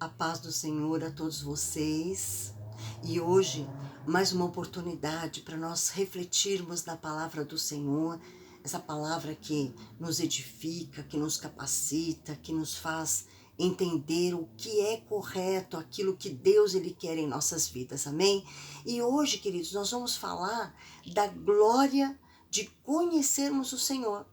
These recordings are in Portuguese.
A paz do Senhor a todos vocês. E hoje, mais uma oportunidade para nós refletirmos na palavra do Senhor, essa palavra que nos edifica, que nos capacita, que nos faz entender o que é correto, aquilo que Deus ele quer em nossas vidas, amém? E hoje, queridos, nós vamos falar da glória de conhecermos o Senhor.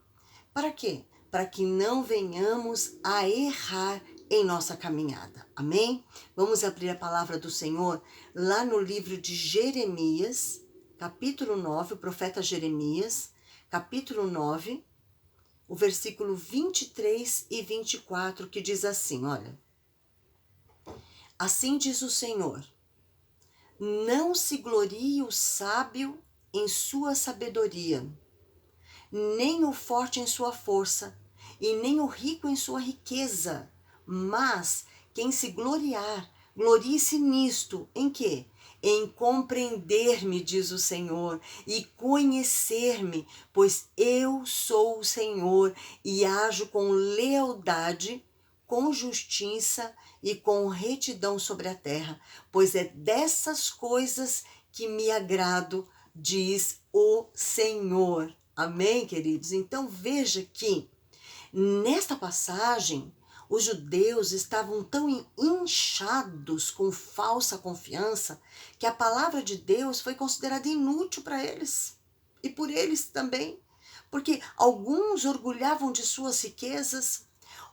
Para quê? Para que não venhamos a errar em nossa caminhada. Amém? Vamos abrir a palavra do Senhor lá no livro de Jeremias, capítulo 9, o profeta Jeremias, capítulo 9, o versículo 23 e 24, que diz assim, olha: Assim diz o Senhor: Não se glorie o sábio em sua sabedoria, nem o forte em sua força, e nem o rico em sua riqueza. Mas quem se gloriar, glorie-se nisto, em quê? Em compreender-me, diz o Senhor, e conhecer-me, pois eu sou o Senhor, e ajo com lealdade, com justiça e com retidão sobre a terra, pois é dessas coisas que me agrado, diz o Senhor. Amém, queridos? Então veja que nesta passagem os judeus estavam tão inchados com falsa confiança que a palavra de Deus foi considerada inútil para eles e por eles também, porque alguns orgulhavam de suas riquezas,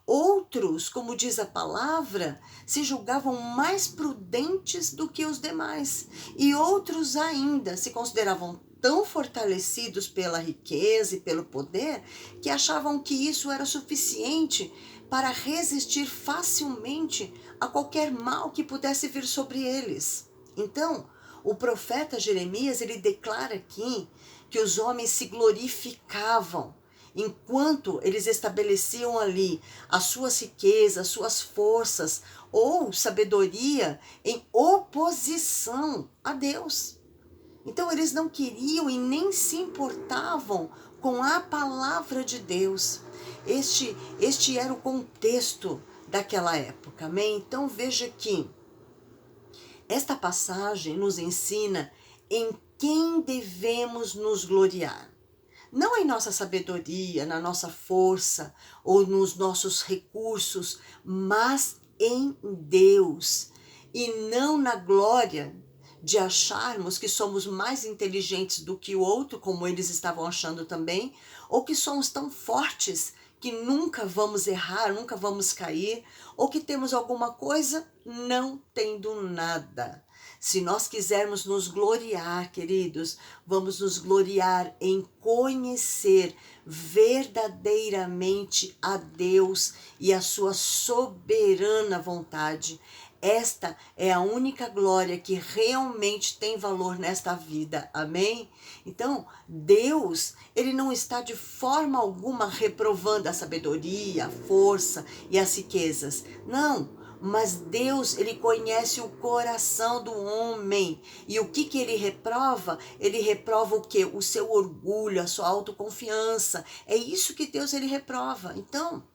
outros, como diz a palavra, se julgavam mais prudentes do que os demais, e outros ainda se consideravam tão fortalecidos pela riqueza e pelo poder que achavam que isso era suficiente para resistir facilmente a qualquer mal que pudesse vir sobre eles. Então, o profeta Jeremias, ele declara aqui que os homens se glorificavam enquanto eles estabeleciam ali as suas riquezas, as suas forças ou sabedoria em oposição a Deus. Então eles não queriam e nem se importavam com a palavra de Deus. Este era o contexto daquela época, amém? Então veja que esta passagem nos ensina em quem devemos nos gloriar. Não em nossa sabedoria, na nossa força ou nos nossos recursos, mas em Deus. E não na glória de acharmos que somos mais inteligentes do que o outro, como eles estavam achando também, ou que somos tão fortes que nunca vamos errar, nunca vamos cair, ou que temos alguma coisa não tendo nada. Se nós quisermos nos gloriar, queridos, vamos nos gloriar em conhecer verdadeiramente a Deus e a sua soberana vontade. Esta é a única glória que realmente tem valor nesta vida, amém? Então, Deus, ele não está de forma alguma reprovando a sabedoria, a força e as riquezas, não. Mas Deus, ele conhece o coração do homem. E o que ele reprova? Ele reprova o quê? O seu orgulho, a sua autoconfiança. É isso que Deus, ele reprova. Então,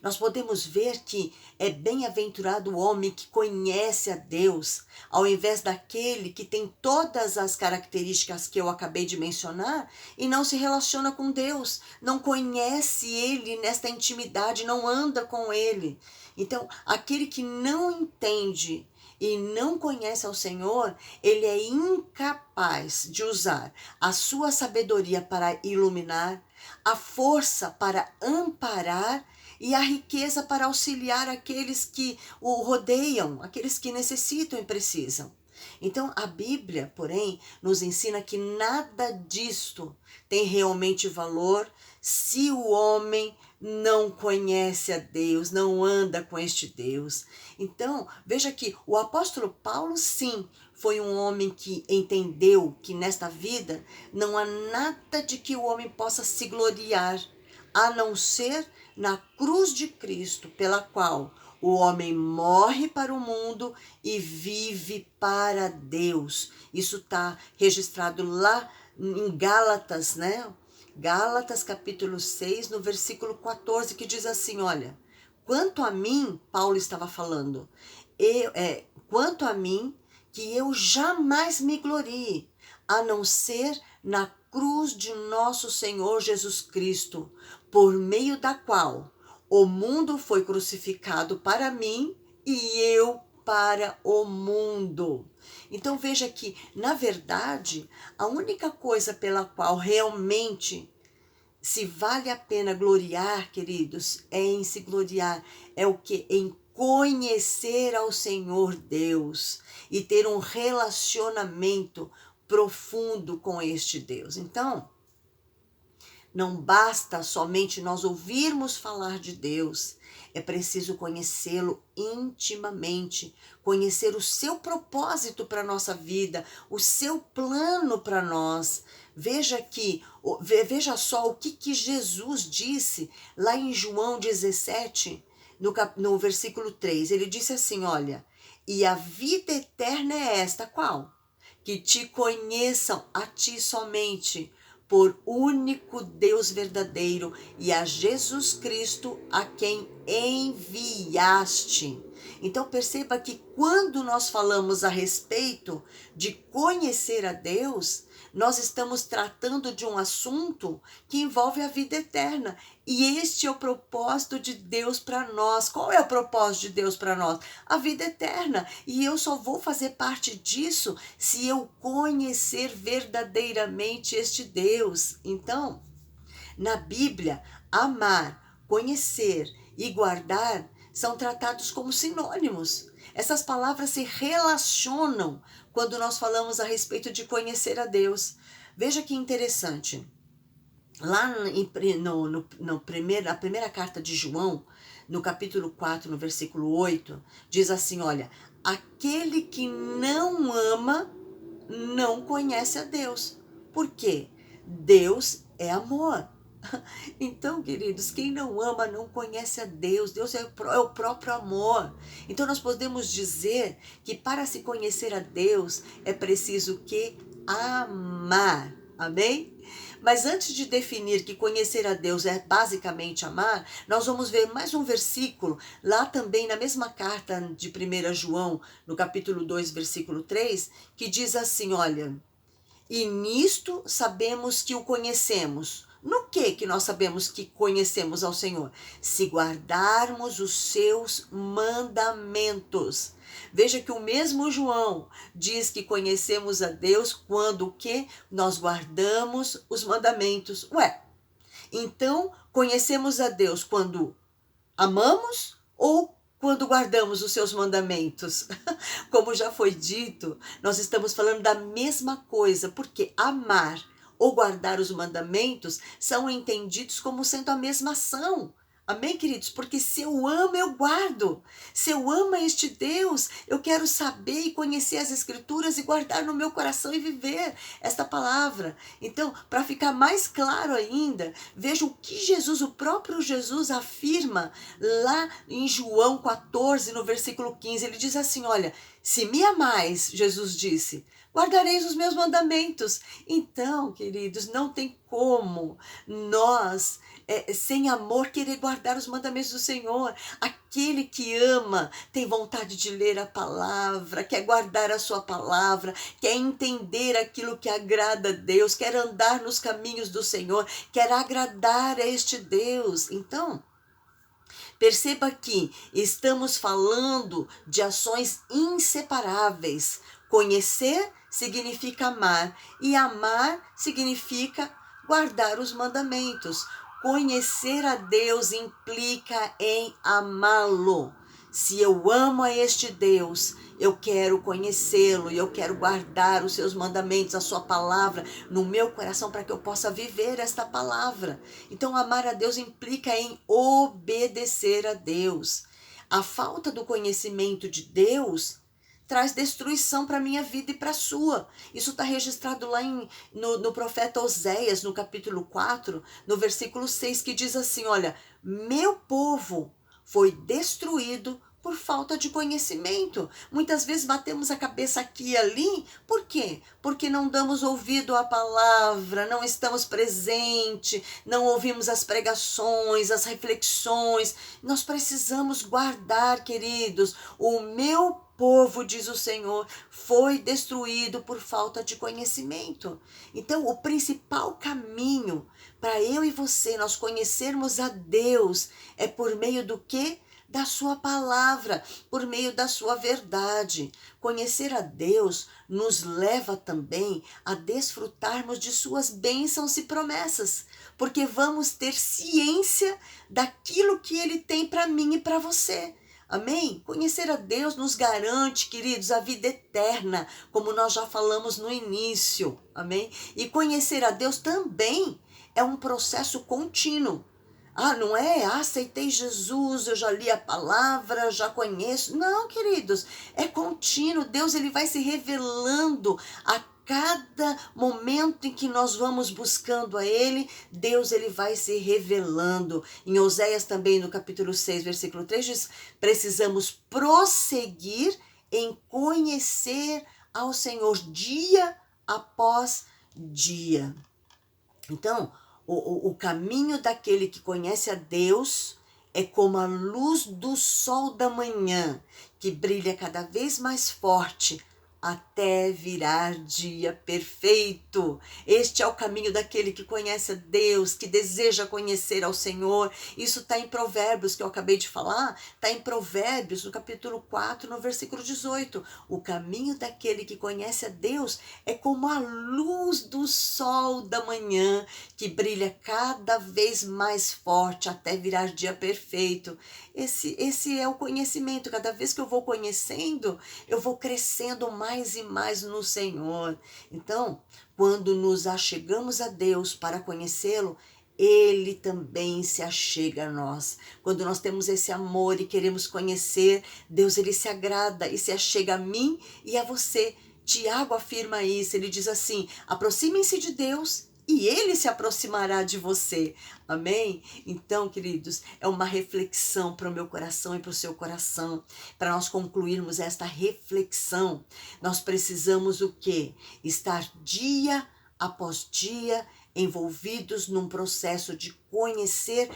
nós podemos ver que é bem-aventurado o homem que conhece a Deus, ao invés daquele que tem todas as características que eu acabei de mencionar e não se relaciona com Deus, não conhece Ele nesta intimidade, não anda com Ele. Então, aquele que não entende e não conhece ao Senhor, ele é incapaz de usar a sua sabedoria para iluminar, a força para amparar e a riqueza para auxiliar aqueles que o rodeiam, aqueles que necessitam e precisam. Então, a Bíblia, porém, nos ensina que nada disto tem realmente valor se o homem não conhece a Deus, não anda com este Deus. Então, veja que o apóstolo Paulo, sim, foi um homem que entendeu que nesta vida não há nada de que o homem possa se gloriar, a não ser na cruz de Cristo, pela qual o homem morre para o mundo e vive para Deus. Isso está registrado lá em Gálatas, né? Gálatas capítulo 6, no versículo 14, que diz assim, olha: quanto a mim, Paulo estava falando, quanto a mim, que eu jamais me glorie, a não ser na cruz de nosso Senhor Jesus Cristo, por meio da qual o mundo foi crucificado para mim e eu para o mundo. Então veja que, na verdade, a única coisa pela qual realmente se vale a pena gloriar, queridos, é em se gloriar, é o que? Em conhecer ao Senhor Deus e ter um relacionamento profundo com este Deus. Então, não basta somente nós ouvirmos falar de Deus, é preciso conhecê-lo intimamente, conhecer o seu propósito para a nossa vida, o seu plano para nós. Veja só o que Jesus disse lá em João 17, no versículo 3. Ele disse assim, olha, e a vida eterna é esta, qual? Que te conheçam a ti somente, por único Deus verdadeiro, e a Jesus Cristo a quem enviaste. Então perceba que quando nós falamos a respeito de conhecer a Deus, nós estamos tratando de um assunto que envolve a vida eterna. E este é o propósito de Deus para nós. Qual é o propósito de Deus para nós? A vida eterna. E eu só vou fazer parte disso se eu conhecer verdadeiramente este Deus. Então, na Bíblia, amar, conhecer e guardar são tratados como sinônimos. Essas palavras se relacionam quando nós falamos a respeito de conhecer a Deus. Veja que interessante. Lá na primeira carta de João, no capítulo 4, no versículo 8, diz assim, olha, aquele que não ama não conhece a Deus. Por quê? Deus é amor. Então, queridos, quem não ama não conhece a Deus. Deus é o próprio amor. Então, nós podemos dizer que para se conhecer a Deus é preciso que amar. Amém? Mas antes de definir que conhecer a Deus é basicamente amar, nós vamos ver mais um versículo, lá também na mesma carta de 1 João, no capítulo 2, versículo 3, que diz assim, olha, e nisto sabemos que o conhecemos. No que nós sabemos que conhecemos ao Senhor? Se guardarmos os seus mandamentos. Veja que o mesmo João diz que conhecemos a Deus quando o que? Nós guardamos os mandamentos. Então conhecemos a Deus quando amamos ou quando guardamos os seus mandamentos? Como já foi dito, nós estamos falando da mesma coisa, porque amar ou guardar os mandamentos são entendidos como sendo a mesma ação. Amém, queridos? Porque se eu amo, eu guardo. Se eu amo este Deus, eu quero saber e conhecer as Escrituras e guardar no meu coração e viver esta palavra. Então, para ficar mais claro ainda, veja o que Jesus, o próprio Jesus, afirma lá em João 14, no versículo 15. Ele diz assim, olha, se me amais, Jesus disse, guardareis os meus mandamentos. Então, queridos, não tem como nós, sem amor, querer guardar os mandamentos do Senhor. Aquele que ama tem vontade de ler a palavra, quer guardar a sua palavra, quer entender aquilo que agrada a Deus, quer andar nos caminhos do Senhor, quer agradar a este Deus. Então, perceba que estamos falando de ações inseparáveis. Conhecer significa amar e amar significa guardar os mandamentos. Conhecer a Deus implica em amá-lo. Se eu amo a este Deus, eu quero conhecê-lo e eu quero guardar os seus mandamentos, a sua palavra no meu coração para que eu possa viver esta palavra. Então, amar a Deus implica em obedecer a Deus. A falta do conhecimento de Deus traz destruição para a minha vida e para a sua. Isso está registrado lá no profeta Oséias, no capítulo 4, no versículo 6, que diz assim, olha, meu povo foi destruído por falta de conhecimento. Muitas vezes batemos a cabeça aqui e ali. Por quê? Porque não damos ouvido à palavra, não estamos presentes, não ouvimos as pregações, as reflexões. Nós precisamos guardar, queridos. O meu povo, diz o Senhor, foi destruído por falta de conhecimento. Então, o principal caminho para eu e você nós conhecermos a Deus é por meio do quê? Da sua palavra, por meio da sua verdade. Conhecer a Deus nos leva também a desfrutarmos de suas bênçãos e promessas, porque vamos ter ciência daquilo que Ele tem para mim e para você. Amém? Conhecer a Deus nos garante, queridos, a vida eterna, como nós já falamos no início. Amém? E conhecer a Deus também é um processo contínuo. Não é? Aceitei Jesus, eu já li a palavra, já conheço. Não, queridos, é contínuo. Deus ele vai se revelando a cada momento em que nós vamos buscando a Ele, Deus ele vai se revelando. Em Oséias também, no capítulo 6, versículo 3, diz, precisamos prosseguir em conhecer ao Senhor dia após dia. Então, o caminho daquele que conhece a Deus é como a luz do sol da manhã, que brilha cada vez mais forte até virar dia perfeito. Este é o caminho daquele que conhece a Deus, que deseja conhecer ao Senhor. Isso está em Provérbios, que eu acabei de falar, está em Provérbios, no capítulo 4, no versículo 18. O caminho daquele que conhece a Deus é como a luz do sol da manhã, que brilha cada vez mais forte até virar dia perfeito. Esse é o conhecimento. Cada vez que eu vou conhecendo, eu vou crescendo mais e mais no Senhor. Então, quando nos achegamos a Deus para conhecê-lo, Ele também se achega a nós. Quando nós temos esse amor e queremos conhecer, Deus ele se agrada e se achega a mim e a você. Tiago afirma isso, ele diz assim, aproximem-se de Deus e Ele se aproximará de você. Amém? Então, queridos, é uma reflexão para o meu coração e para o seu coração. Para nós concluirmos esta reflexão, nós precisamos o quê? Estar dia após dia envolvidos num processo de conhecer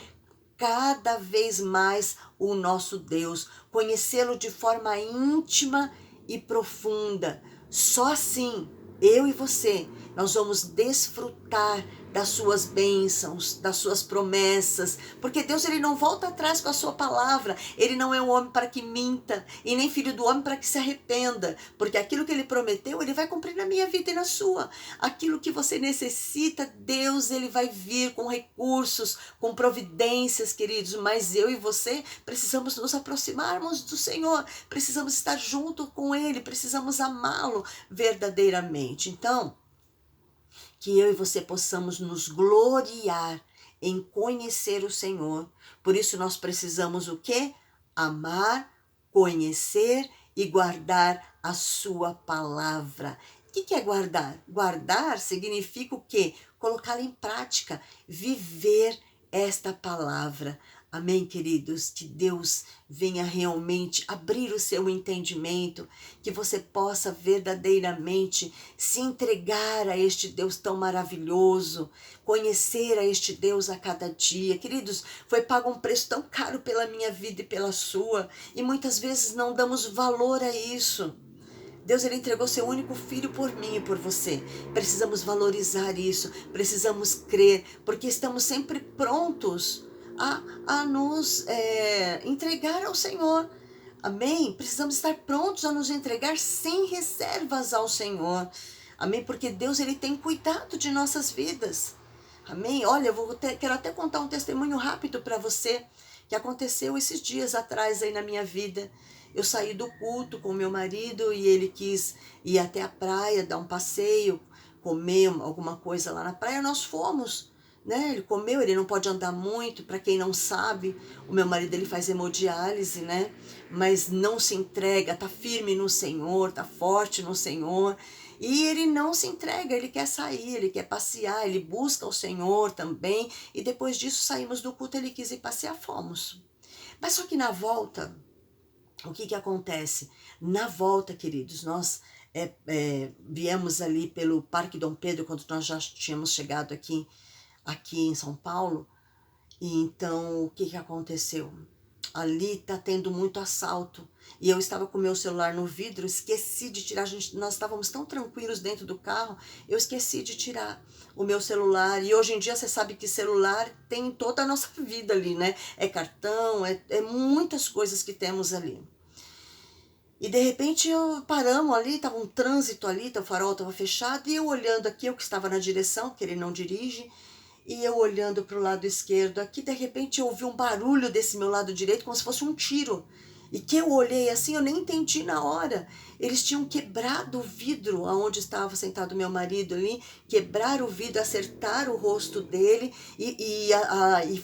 cada vez mais o nosso Deus, conhecê-lo de forma íntima e profunda. Só assim, eu e você, nós vamos desfrutar das suas bênçãos, das suas promessas, porque Deus ele não volta atrás com a sua palavra, ele não é um homem para que minta, e nem filho do homem para que se arrependa, porque aquilo que ele prometeu, ele vai cumprir na minha vida e na sua. Aquilo que você necessita, Deus ele vai vir com recursos, com providências, queridos, mas eu e você precisamos nos aproximarmos do Senhor, precisamos estar junto com Ele, precisamos amá-lo verdadeiramente. Então, que eu e você possamos nos gloriar em conhecer o Senhor. Por isso nós precisamos o quê? Amar, conhecer e guardar a sua palavra. O que é guardar? Guardar significa o quê? Colocá-la em prática, viver esta palavra. Amém, queridos? Que Deus venha realmente abrir o seu entendimento, que você possa verdadeiramente se entregar a este Deus tão maravilhoso, conhecer a este Deus a cada dia. Queridos, foi pago um preço tão caro pela minha vida e pela sua, e muitas vezes não damos valor a isso. Deus ele entregou seu único filho por mim e por você. Precisamos valorizar isso, precisamos crer, porque estamos sempre prontos a nos entregar ao Senhor. Amém? Precisamos estar prontos a nos entregar sem reservas ao Senhor. Amém? Porque Deus ele tem cuidado de nossas vidas. Amém? Olha, quero até contar um testemunho rápido para você que aconteceu esses dias atrás aí na minha vida. Eu saí do culto com meu marido e ele quis ir até a praia, dar um passeio, comer alguma coisa lá na praia. Nós fomos. Né? Ele comeu, ele não pode andar muito, para quem não sabe, o meu marido ele faz hemodiálise, né? Mas não se entrega, tá firme no Senhor, tá forte no Senhor, e ele não se entrega, ele quer sair, ele quer passear, ele busca o Senhor também, e depois disso saímos do culto, ele quis ir passear, fomos. Mas só que na volta, o que acontece? Na volta, queridos, nós viemos ali pelo Parque Dom Pedro, quando nós já tínhamos chegado aqui em São Paulo. E então, o que aconteceu? Ali tá tendo muito assalto. E eu estava com o meu celular no vidro, esqueci de tirar. Nós estávamos tão tranquilos dentro do carro, eu esqueci de tirar o meu celular. E hoje em dia você sabe que celular tem toda a nossa vida ali, né? É cartão, é muitas coisas que temos ali. E de repente paramos ali, estava um trânsito ali, o farol estava fechado, e eu olhando aqui, eu que estava na direção, porque ele não dirige, e eu olhando para o lado esquerdo aqui, de repente eu ouvi um barulho desse meu lado direito, como se fosse um tiro. E que eu olhei assim, eu nem entendi na hora. Eles tinham quebrado o vidro aonde estava sentado meu marido ali, quebraram o vidro, acertaram o rosto dele e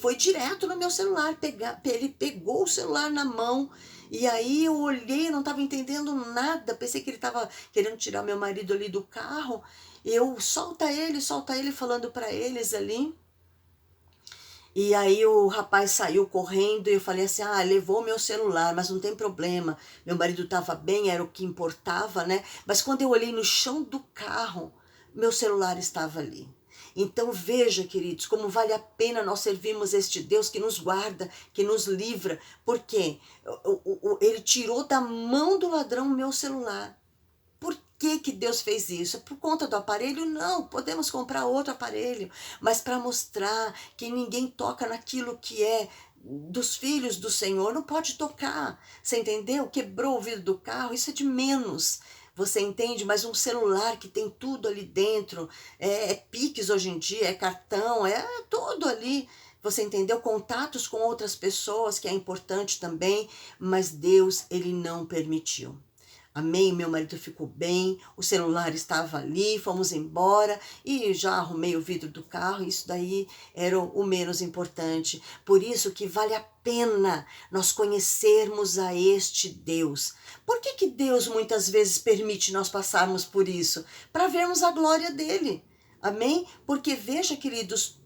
foi direto no meu celular. Ele pegou o celular na mão. E aí eu olhei, não estava entendendo nada, pensei que ele estava querendo tirar meu marido ali do carro. Eu, solta ele, falando para eles ali. E aí o rapaz saiu correndo e eu falei assim, levou meu celular, mas não tem problema. Meu marido estava bem, era o que importava, né? Mas quando eu olhei no chão do carro, meu celular estava ali. Então veja, queridos, como vale a pena nós servirmos este Deus que nos guarda, que nos livra. Porque ele tirou da mão do ladrão o meu celular. Por que Deus fez isso? É por conta do aparelho? Não, podemos comprar outro aparelho, mas para mostrar que ninguém toca naquilo que é dos filhos do Senhor, não pode tocar. Você entendeu? Quebrou o vidro do carro, isso é de menos. Você entende? Mas um celular que tem tudo ali dentro, é Pix hoje em dia, é cartão, é tudo ali. Você entendeu? Contatos com outras pessoas, que é importante também, mas Deus, ele não permitiu. Amém, meu marido ficou bem, o celular estava ali, fomos embora e já arrumei o vidro do carro, isso daí era o menos importante. Por isso que vale a pena nós conhecermos a este Deus. Por que Deus muitas vezes permite nós passarmos por isso? Para vermos a glória dele. Amém? Porque veja, queridos,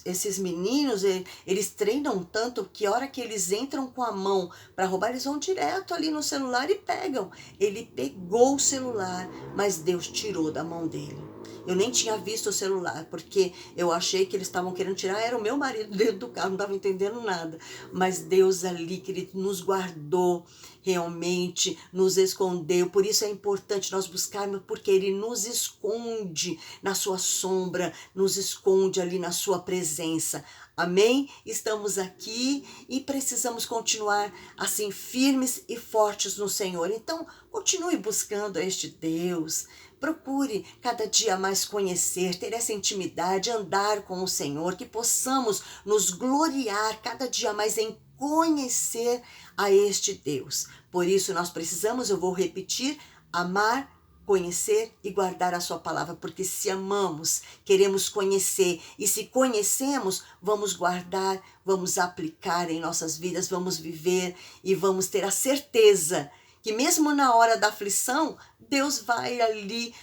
esses meninos, eles treinam tanto que a hora que eles entram com a mão para roubar, eles vão direto ali no celular e pegam. Ele pegou o celular, mas Deus tirou da mão dele. Eu nem tinha visto o celular, porque eu achei que eles estavam querendo tirar, era o meu marido dentro do carro, não estava entendendo nada. Mas Deus ali, querido, nos guardou, realmente nos escondeu. Por isso é importante nós buscarmos, porque Ele nos esconde na sua sombra, nos esconde ali na sua presença. Amém? Estamos aqui e precisamos continuar assim firmes e fortes no Senhor. Então, continue buscando este Deus. Procure cada dia mais conhecer, ter essa intimidade, andar com o Senhor, que possamos nos gloriar cada dia mais em conhecer a este Deus. Por isso nós precisamos, eu vou repetir, amar, conhecer e guardar a sua palavra, porque se amamos, queremos conhecer, e se conhecemos, vamos guardar, vamos aplicar em nossas vidas, vamos viver e vamos ter a certeza que mesmo na hora da aflição, Deus vai ali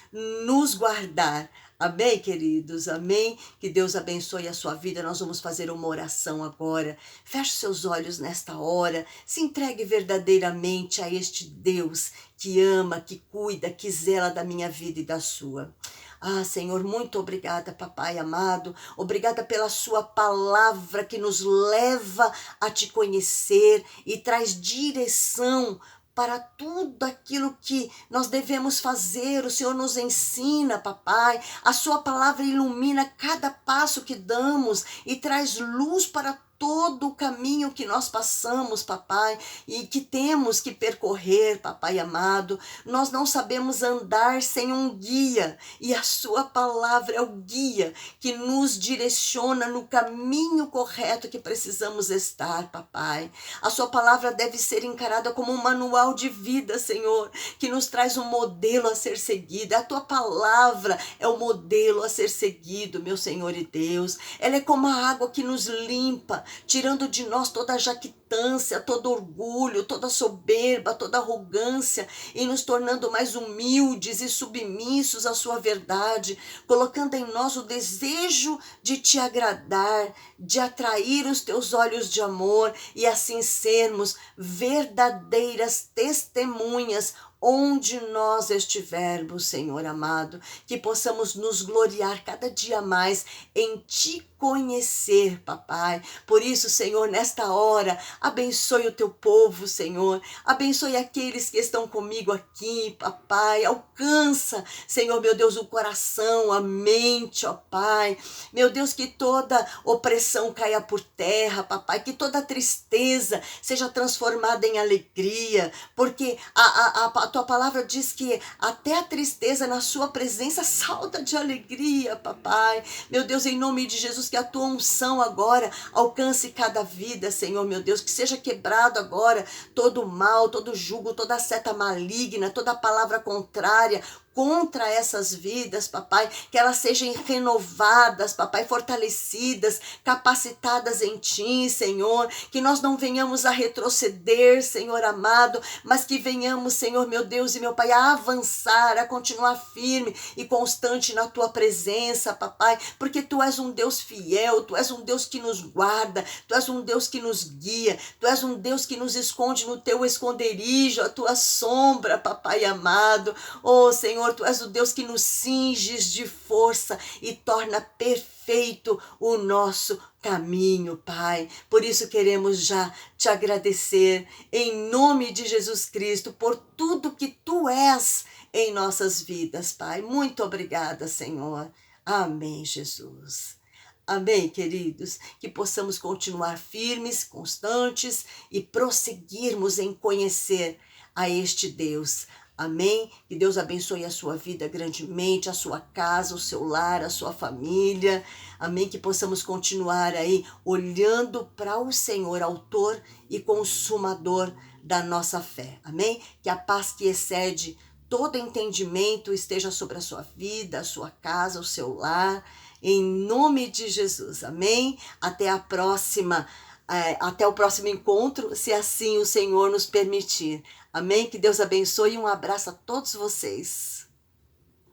nos guardar. Amém, queridos? Amém? Que Deus abençoe a sua vida. Nós vamos fazer uma oração agora. Feche seus olhos nesta hora. Se entregue verdadeiramente a este Deus que ama, que cuida, que zela da minha vida e da sua. Senhor, muito obrigada, papai amado. Obrigada pela sua palavra que nos leva a te conhecer e traz direção para tudo aquilo que nós devemos fazer. O Senhor nos ensina, papai. A sua palavra ilumina cada passo que damos e traz luz para todo o caminho que nós passamos, papai, e que temos que percorrer, papai amado. Nós não sabemos andar sem um guia, e a sua palavra é o guia que nos direciona no caminho correto que precisamos estar, papai. A sua palavra deve ser encarada como um manual de vida, Senhor, que nos traz um modelo a ser seguido. A tua palavra é o modelo a ser seguido, meu Senhor e Deus. Ela é como a água que nos limpa, tirando de nós toda a exorbitância, todo orgulho, toda soberba, toda arrogância, e nos tornando mais humildes e submissos à sua verdade, colocando em nós o desejo de te agradar, de atrair os teus olhos de amor e assim sermos verdadeiras testemunhas onde nós estivermos, Senhor amado, que possamos nos gloriar cada dia mais em te conhecer, papai. Por isso, Senhor, nesta hora, abençoe o teu povo, Senhor. Abençoe aqueles que estão comigo aqui, papai. Alcança, Senhor, meu Deus, o coração, a mente, ó Pai. Meu Deus, que toda opressão caia por terra, papai. Que toda tristeza seja transformada em alegria, porque a tua palavra diz que até a tristeza na sua presença salta de alegria, papai. Meu Deus, em nome de Jesus, que a tua unção agora alcance cada vida, Senhor, meu Deus, que seja quebrado agora todo mal, todo jugo, toda seta maligna, toda palavra contrária contra essas vidas, papai, que elas sejam renovadas, papai, fortalecidas, capacitadas em ti, Senhor, que nós não venhamos a retroceder, Senhor amado, mas que venhamos, Senhor, meu Deus e meu Pai, a avançar, a continuar firme e constante na tua presença, papai, porque tu és um Deus fiel, tu és um Deus que nos guarda, tu és um Deus que nos guia, tu és um Deus que nos esconde no teu esconderijo, a tua sombra, papai amado. Oh, Senhor, tu és o Deus que nos cinges de força e torna perfeito o nosso caminho, Pai. Por isso queremos já te agradecer em nome de Jesus Cristo por tudo que tu és em nossas vidas, Pai. Muito obrigada, Senhor. Amém, Jesus. Amém, queridos, que possamos continuar firmes, constantes e prosseguirmos em conhecer a este Deus. Amém? Que Deus abençoe a sua vida grandemente, a sua casa, o seu lar, a sua família. Amém? Que possamos continuar aí olhando para o Senhor, autor e consumador da nossa fé. Amém? Que a paz que excede todo entendimento esteja sobre a sua vida, a sua casa, o seu lar. Em nome de Jesus. Amém? Até a próxima. Até o próximo encontro, se assim o Senhor nos permitir. Amém? Que Deus abençoe e um abraço a todos vocês.